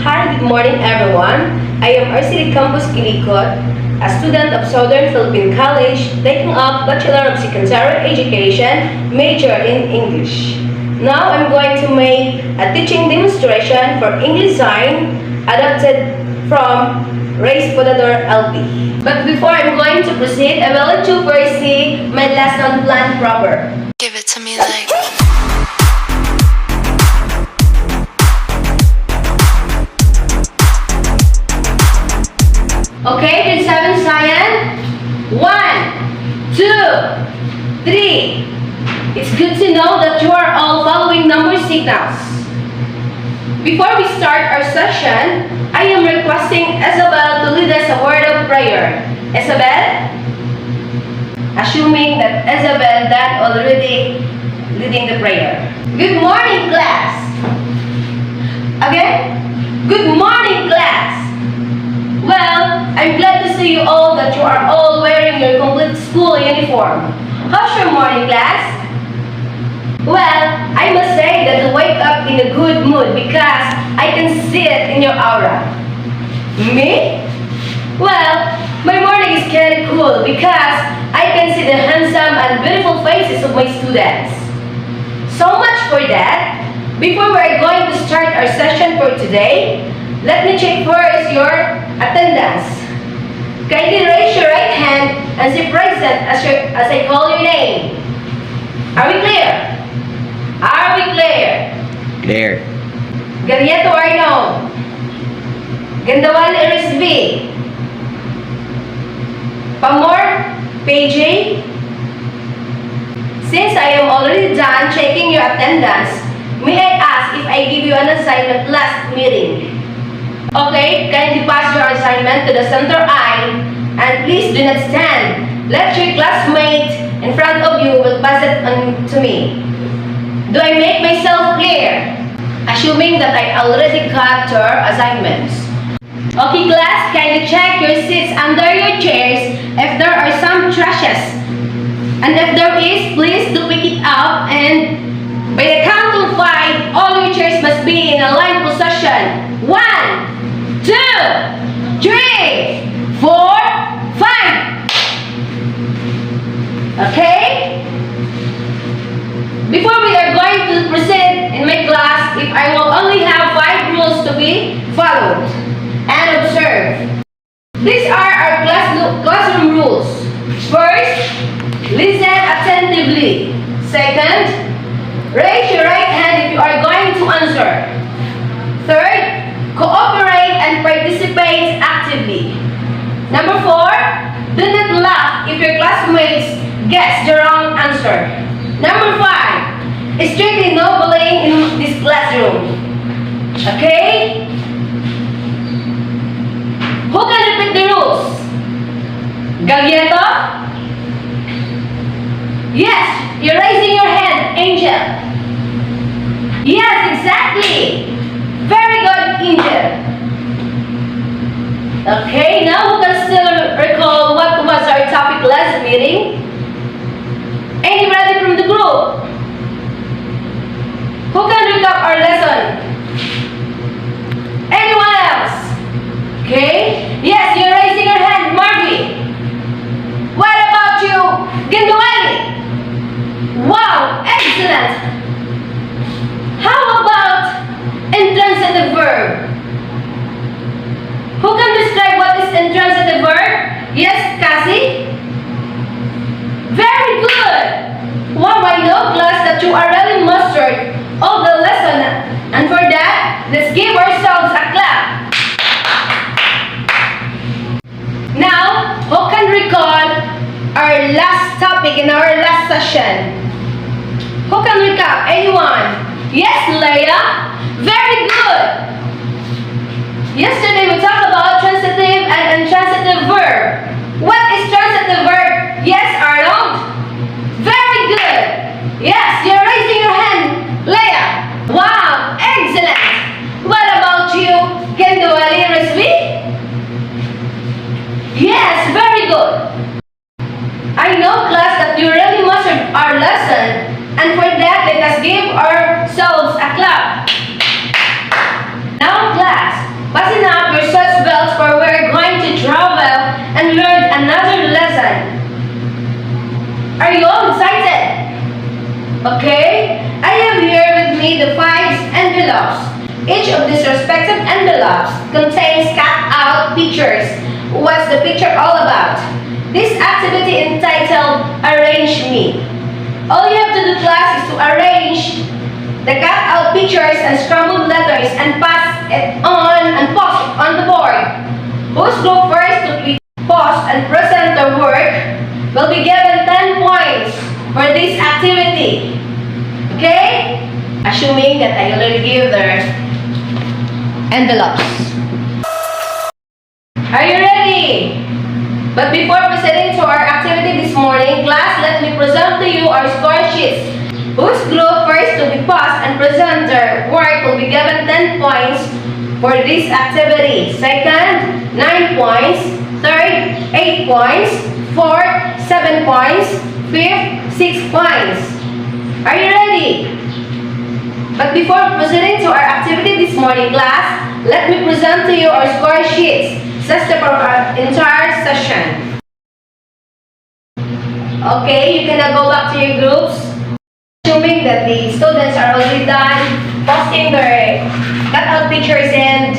Hi, good morning everyone. I am Arcely Campos, Quilicot, a student of Southern Philippine College, taking up Bachelor of Secondary Education, major in English. Now I'm going to make a teaching demonstration for English sign adapted from Race Podador LP. But before I'm going to proceed, I will let you first see my lesson plan proper. Give it to me like. Okay, grade 7 science. 1, 2, 3. It's good to know that you are all following number signals. Before we start our session, I am requesting Isabel to lead us a word of prayer. Isabel? Assuming that Isabel done already leading the prayer. Good morning, class. Again? Good morning, class. Well, I'm glad to see you all that you are all wearing your complete school uniform. How's your morning, class? Well, I must say that you wake up in a good mood because I can see it in your aura. Me? Well, my morning is kind of cool because I can see the handsome and beautiful faces of my students. So much for that. Before we're going to start our session for today, let me check first your attendance. Kindly raise your right hand and say present as I call your name. Are we clear? Are we clear? Clear. Garieto Arno. Gandawan RSV. Pamor PJ. Since I am already done checking your attendance, may I ask if I give you an assignment last meeting? Okay, kindly pass your assignment to the center aisle and please do not stand. Let your classmate in front of you will pass it on to me. Do I make myself clear? Assuming that I already got your assignments. Okay, class, kindly check your seats under your chairs if there are some trashes. And if there is, please do pick it up, and by the count of 5, all your chairs must be in a line position. 1, 2, 3, 4, 5. Okay? Before we are going to proceed in my class, if I will only have 5 rules to be followed and observed. These are our classroom rules. First, listen attentively. Second, raise your right hand if you are going to answer. Third, cooperate and participate actively. Number 4, do not laugh if your classmates guess the wrong answer. Number 5, strictly no bullying in this classroom. Okay? Who can repeat the rules? Galieto? Yes, you're raising your hand, Angel. Yes, exactly. Very good, Angel. Okay, now who can still recall what was our topic last meeting? Anybody from the group? Who can recap our lesson? Anyone else? Okay. Yes, you're raising your hand, Marvy. What about you, Ginduali? Wow, excellent. How about intransitive verb? Who can describe what is intransitive verb? Yes, Cassie? Very good. Wow, I know, class, that you are really mastered all the lesson. And for that, let's give ourselves a clap. Now, who can recall our last topic in our last session? Who can recap? Anyone? Yes, Leia? Very good. Yesterday we talked about transitive and intransitive verb. What is transitive verb? Yes, Arnold? Very good. Yes, you're raising your hand, Leia. Wow, excellent. What about you, Kenduali Resvi? Yes, very good. I know, class, that you really mastered our lesson, and for that, let us give ourselves a clap. Okay? I have here with me the 5 envelopes. Each of these respective envelopes contains cut-out pictures. What's the picture all about? This activity entitled Arrange Me. All you have to do, class, is to arrange the cut-out pictures and scrambled letters and pass it on and post it on the board. Whose group first to be post and present their work will be given 10 points for this activity. Okay? Assuming that I already give their envelopes. Are you ready? But before proceeding to our activity this morning, class, let me present to you our score sheets. Whose group first to be paused and present their work will be given 10 points for this activity. Second, 9 points. Third, 8 points. Fourth, 7 points. Fifth, 6 points. Are you ready? But before proceeding to our activity this morning, class, let me present to you our score sheets. That's for our entire session. Okay, you can now go back to your groups. Assuming that the students are already done posting their cutout pictures and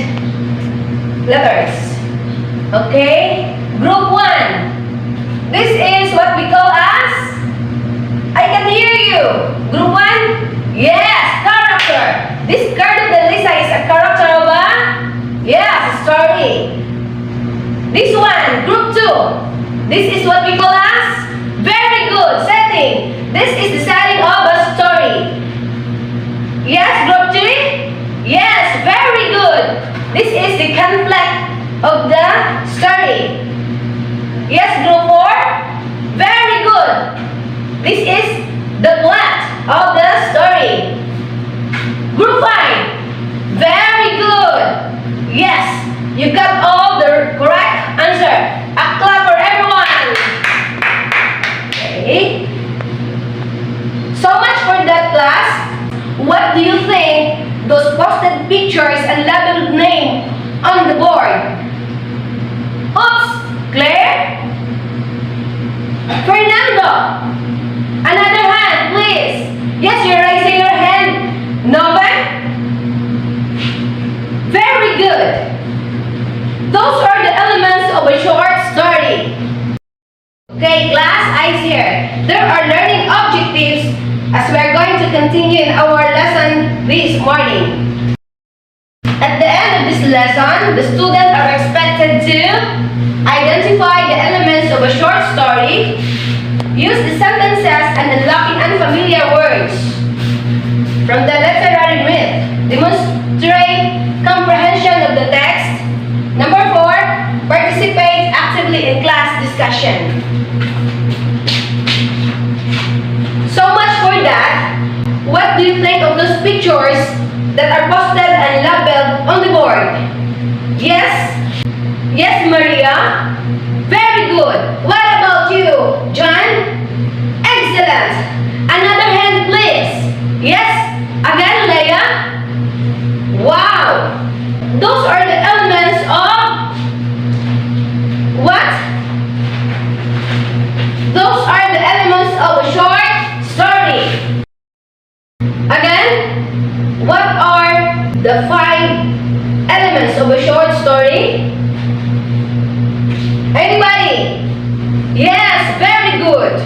letters. Okay? Group 1. This is what we call as... I can hear you. Group 1? Yes, character. This card of the Lisa is a character of a... Yes, story. This one, group 2. This is what we call as... Very good, setting. This is the setting of a story. Yes, group 3? Yes, very good. This is the conflict of the story. Yes, group 4? Very good. This is the plot of the story. Group 5? Very good. Yes, you got all the correct answer. A clap for everyone. Okay. So much for that, class. What do you think those posted pictures and labeled name on the board? Oops, Claire? Fernando? Another hand, please. Yes, you're raising your hand. Nova? Very good. Those are the elements of a short story. Okay, class, eyes here. There are learning objectives as we are going to continue in our lesson this morning. At the end of this lesson, the students are expected to identify the elements of a short story, use the sentences and unlocking unfamiliar words from the literary myth, demonstrate comprehension of the text. Number 4, participate actively in class discussion. So much for that. What do you think of those pictures that are posted and labeled on the board? Yes? Yes, Maria? Very good. What about you, John? Excellent. Another hand, please. Yes? Again, Leia? Wow. Those are the elements of what? Those are the elements of a short story. Again, what are the 5 elements of a short story? Anybody? Yes, very good.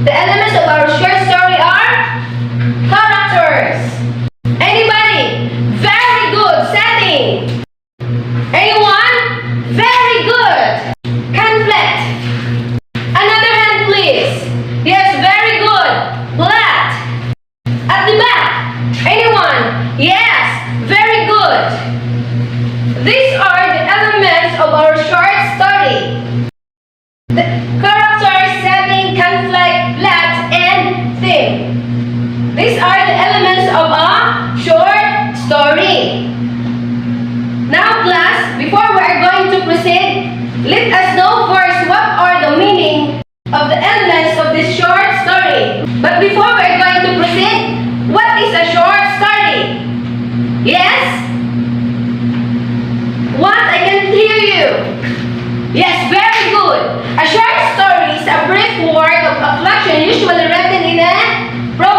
The elements of our short story are characters. Anybody? Very good. Setting. Anyone? Very good. Conflict. Another hand, please. Yes, very good. Plot. At the back. Anyone? Yes, very good. These are the elements of our short story. The character, setting, conflict, plot, and theme. These are the elements of a short story. Now, class, before we are going to proceed, let us know first what are the meaning of the elements of this short story. But before we are going to proceed, what is a short story? Yes? What? I can hear you. Yes, very good. A short story is a brief work of affliction usually written in a prose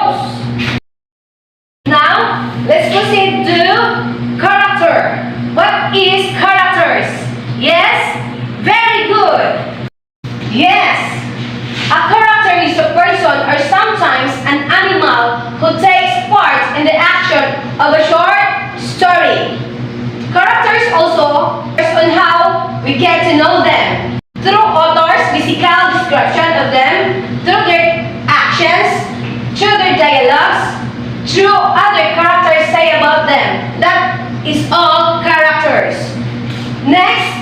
What is characters? Yes? Very good. Yes. A character is a person or sometimes an animal who takes part in the action of a short story. Characters also based on how we get to know them. Through authors' physical description of them, through their actions, through their dialogues, through other characters say about them. That is all characters. Next,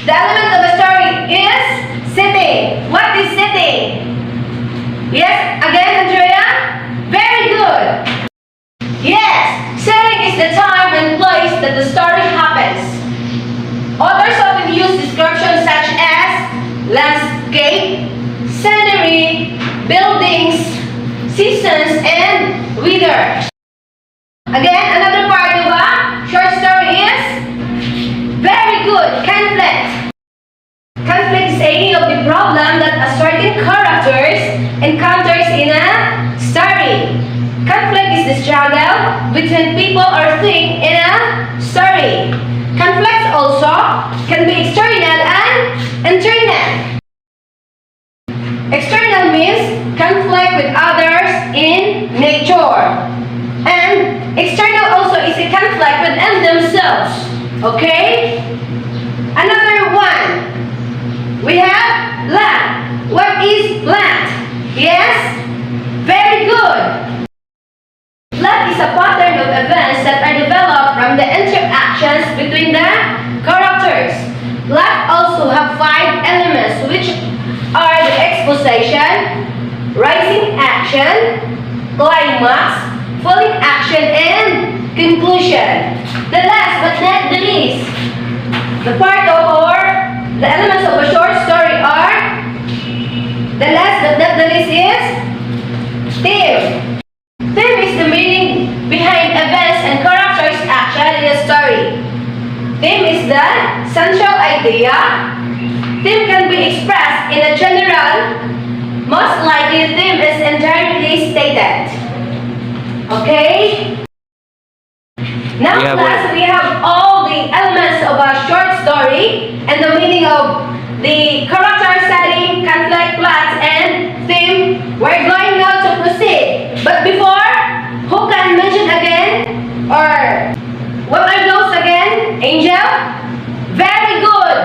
the element of a story is setting. What is setting? Yes, again, Andrea? Very good. Yes, setting is the time and place that the story happens. Authors often use descriptions such as landscape, scenery, buildings, seasons, and weather. Again, another part of a short story is very good, conflict. Conflict is any of the problem that a certain characters encounters in a story. Conflict is the struggle between people or thing in a story. Conflicts also can be external and internal. External means conflict with others in nature. And external also is a conflict within themselves. Okay? Another one. We have land. What is land? Yes? Very good. Land is a pattern of events that are developed from the interactions between the characters. Land also have 5 elements which are the exposition, rising action, climax, falling action, and conclusion. The last but not the least, the part of the elements of a short story are, the last but not the least is theme. Theme is the meaning behind events and characters' action in a story. Theme is the central idea. Theme can be expressed in a general. Most likely, the theme is indirectly stated. Okay? Now, class, we have all the elements of a short story and the meaning of the character, setting, conflict, plot, and theme. We're going now to proceed. But before, who can mention again? Or what are those again? Angel? Very good.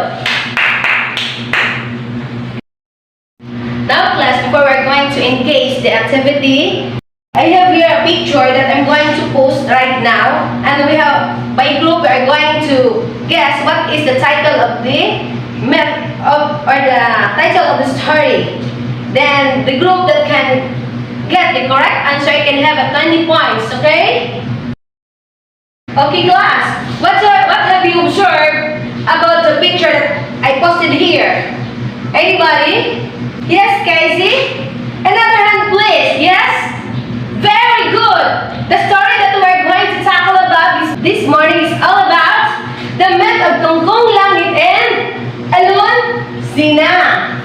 Now, class, before we're going to engage the activity, I have here a picture that I'm going to post right now, and we have, by group, we are going to guess what is the title of the myth or the title of the story. Then the group that can get the correct answer can have a 20 points, okay? Okay, class, what have you observed about the picture that I posted here? Anybody? Yes, Casey? Another hand, please. Yes? Very good! The story that we're going to tackle about this morning is all about the myth of Tungkong Langit and Alun Sina.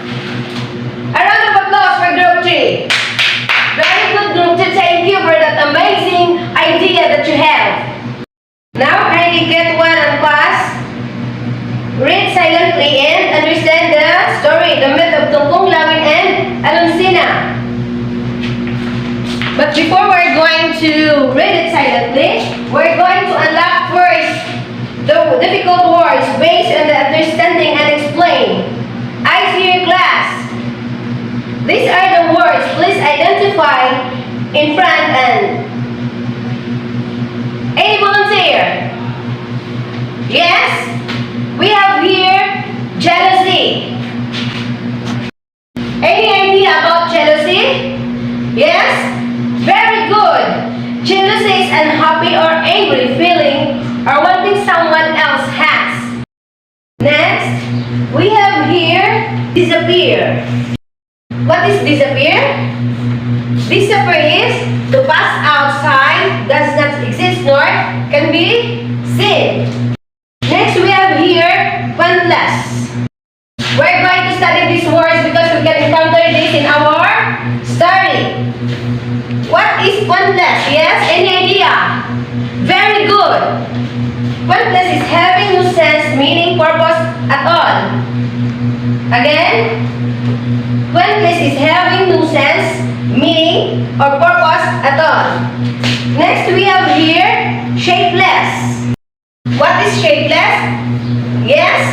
A round of applause for Group 3. Very good, Group 2. Thank you for that amazing idea that you have. Now, kindly get one and pass. Read silently and understand the story, the myth of Tungkong Langit and Alun Sina. But before we're going to read it silently, we're going to unlock first the difficult words based on the understanding and explain. I see your class. These are the words. Please identify in front and any volunteer? Yes? We have here jealousy. Any idea about jealousy? Yes? Very good. Jealousy is unhappy or angry feeling or wanting someone else has. Next, we have here disappear. What is disappear? Disappear is to pass outside, does not exist nor can be seen. Next, we have here pointless. We're going to study these words because we can encounter this in our story. What is pointless? Yes? Any idea? Very good. Pointless is is having no sense, meaning, purpose at all. Again, when place is having no sense, meaning, or purpose at all. Next, we have here, shapeless. What is shapeless? Yes,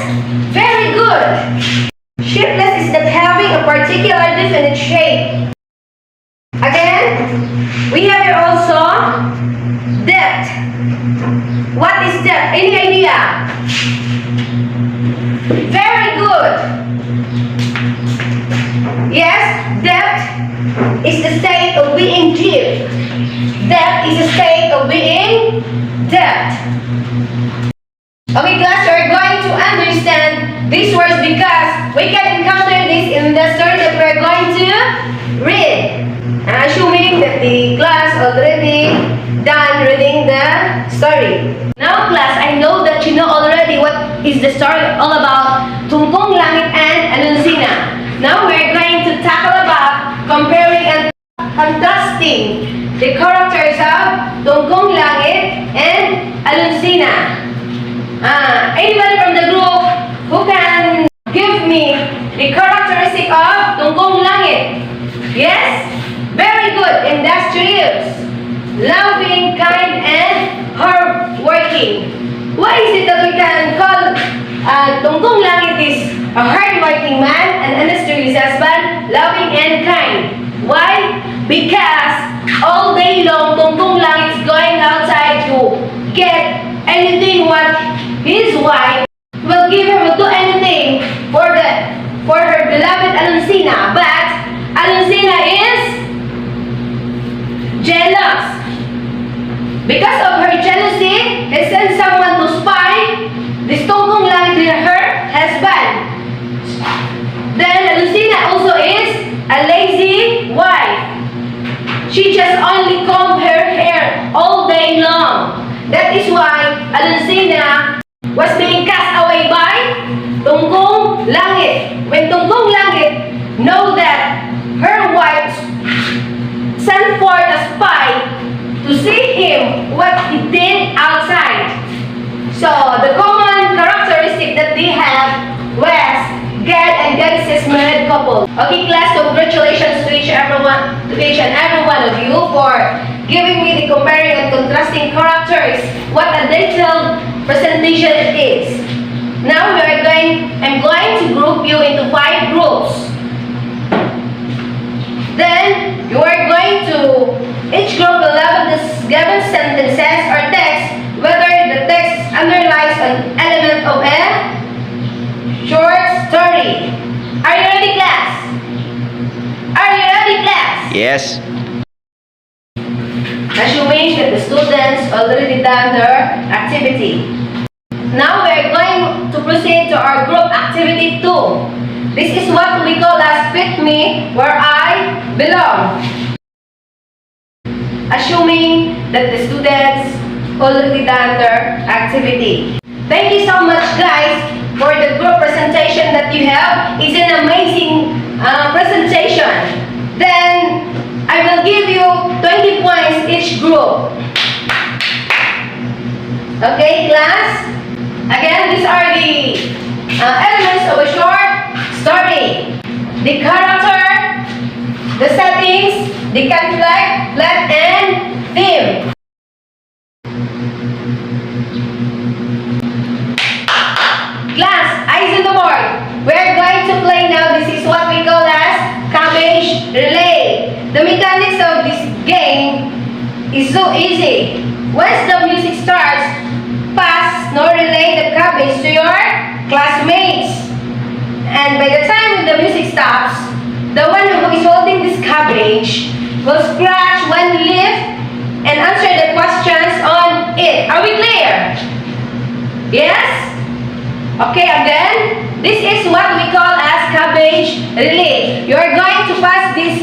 very good. Shapeless is not having a particular definite shape. Again, we have here also depth. What is depth? Any idea? Very good. Yes, depth is the state of being deep. Depth is a state of being depth. Okay, class, we're going to understand these words because we can encounter this in the story that we're going to read. Assuming that the class already done reading the story. Now, class, I know that you know already what is the story all about Tungkong Langit and Aluncina. Now, we're going to tackle about comparing and contrasting the characters of Tungkong Langit and Aluncina. Anybody from the group who can give me the characteristic of Tungkong Langit? Yes? Very good. Industrious, loving, kind, and hardworking. Why is it that we can call Tungkong Langit is a hardworking man and industrious husband, loving and kind? Why? Because all day long, Tungkong Langit is going outside to get anything what his wife will give him, will do anything for her beloved Aluncina. But Aluncina is jealous. Because of her jealousy, he sent someone to spy this Tungkong Langit to her husband. Then Aluncina also is a lazy wife. She just only combs her hair all day long. That is why Aluncina was being cast away by Tungkong Langit. When Tungkong Langit know that her wife sent forth a spy to see him what he did outside. So the common characteristic that they have was God and Goddess's married couple. Okay, class, congratulations to each and every one of you for giving me the comparing and contrasting characters. What a detailed presentation it is. Now I'm going to group you into 5 groups. Then you are going to, each group will have the given sentences or text, whether the text underlies an element of a short story. Are you ready, class? Are you ready, class? Yes. Assuming that the students already done their activity. Now we are going to proceed to our group activity 2. This is what we call as Fit Me Where I Belong. Assuming that the students already done their activity. Thank you so much, guys, for the group presentation that you have. It's an amazing presentation. Then I will give you 20 points each group. Okay, class? Again, these are the elements of a short story. The character, the settings, the conflict, plot, and theme. Class, eyes on the board. We're going to play now. This is what we call as cabbage relay. The mechanics of this game is so easy. Once the music starts, pass nor relay the cabbage to your classmates. And by the time the music stops, the one who is holding this cabbage will scratch one leaf and answer the questions on it. Are we clear? Yes? Okay, again, this is what we call as cabbage relay. You are going to pass this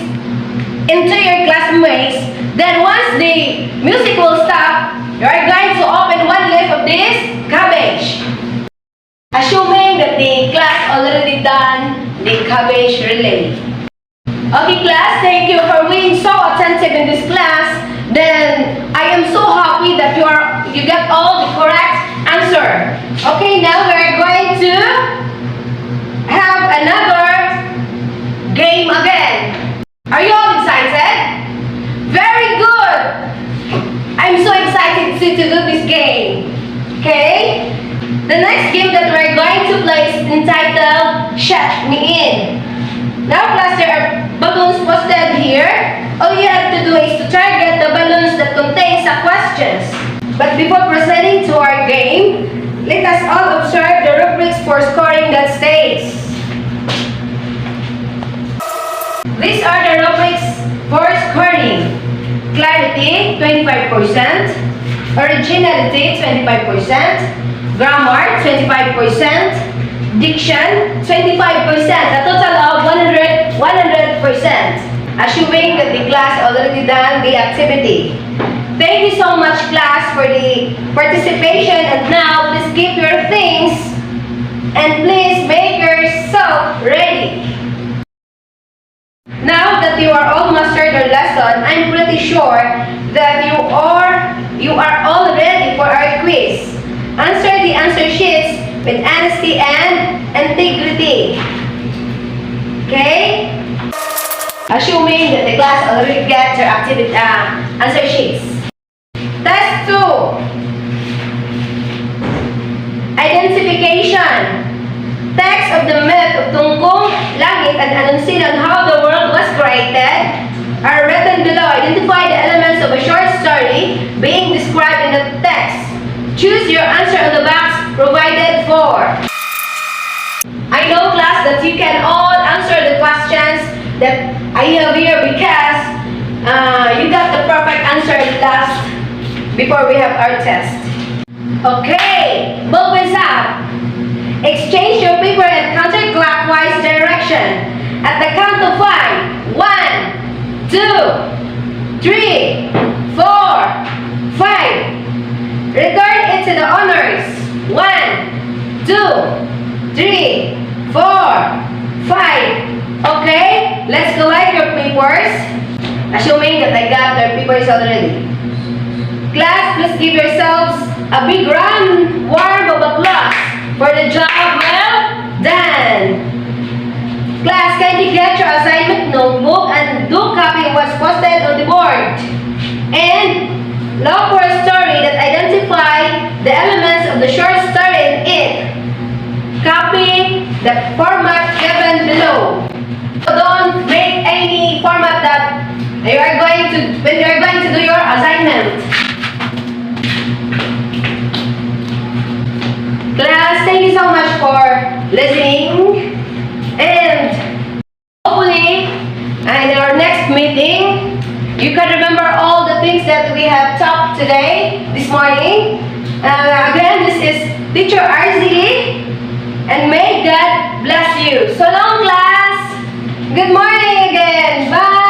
into your classmates. Then once the music will stop, you are going to open one leaf of this cabbage. Assuming that the class already done the cabbage relay. Okay, class, thank you for being so attentive in this class. Then I am so happy that you got all the correct answer. The next game that we're going to play is entitled Shut Me In. Now class, there are balloons posted here. All you have to do is to target the balloons that contains the questions. But before proceeding to our game, let us all observe the rubrics for scoring that states. These are the rubrics for scoring. Clarity, 25%. Originality, 25%. Grammar, 25%. Diction, 25%. A total of 100%. Assuming that the class already done the activity. Thank you so much, class, for the participation. And now, please keep your things and please make yourself ready. Now that you are all mastered your lesson, I'm pretty sure that you are all ready for our quiz. Answer the answer sheets with honesty and integrity. Okay? Assuming that the class already get your activity answer sheets. Test 2. Identification. Text of the myth of Tungkong, Langit, and Anunsing on how the world was created are written below. Identify the elements of a short story being described in the text. Choose your answer on the box provided for. I know, class, that you can all answer the questions that I have here because you got the perfect answer last before we have our test. Okay, moving up. Exchange your paper in counterclockwise direction. At the count of 5. 1, 2, 3, 4, 5. Return it to the honors. 1, 2, 3, 4, 5. Okay, let's collect your papers. Assuming that I got their papers already. Class, please give yourselves a big round warm of applause for the job well done. Class, kindly get your assignment notebook and do copy what's posted on the board. And look for a story that identify the elements of the short story in it. Copy the format given below. So don't make any format that you are going to when you are going to do your assignment. Class, thank you so much for listening, and hopefully in our next meeting you can remember all the things that we have talked this morning. Again, this is Teacher Arcely, and may God bless you. So long, class. Good morning again. Bye.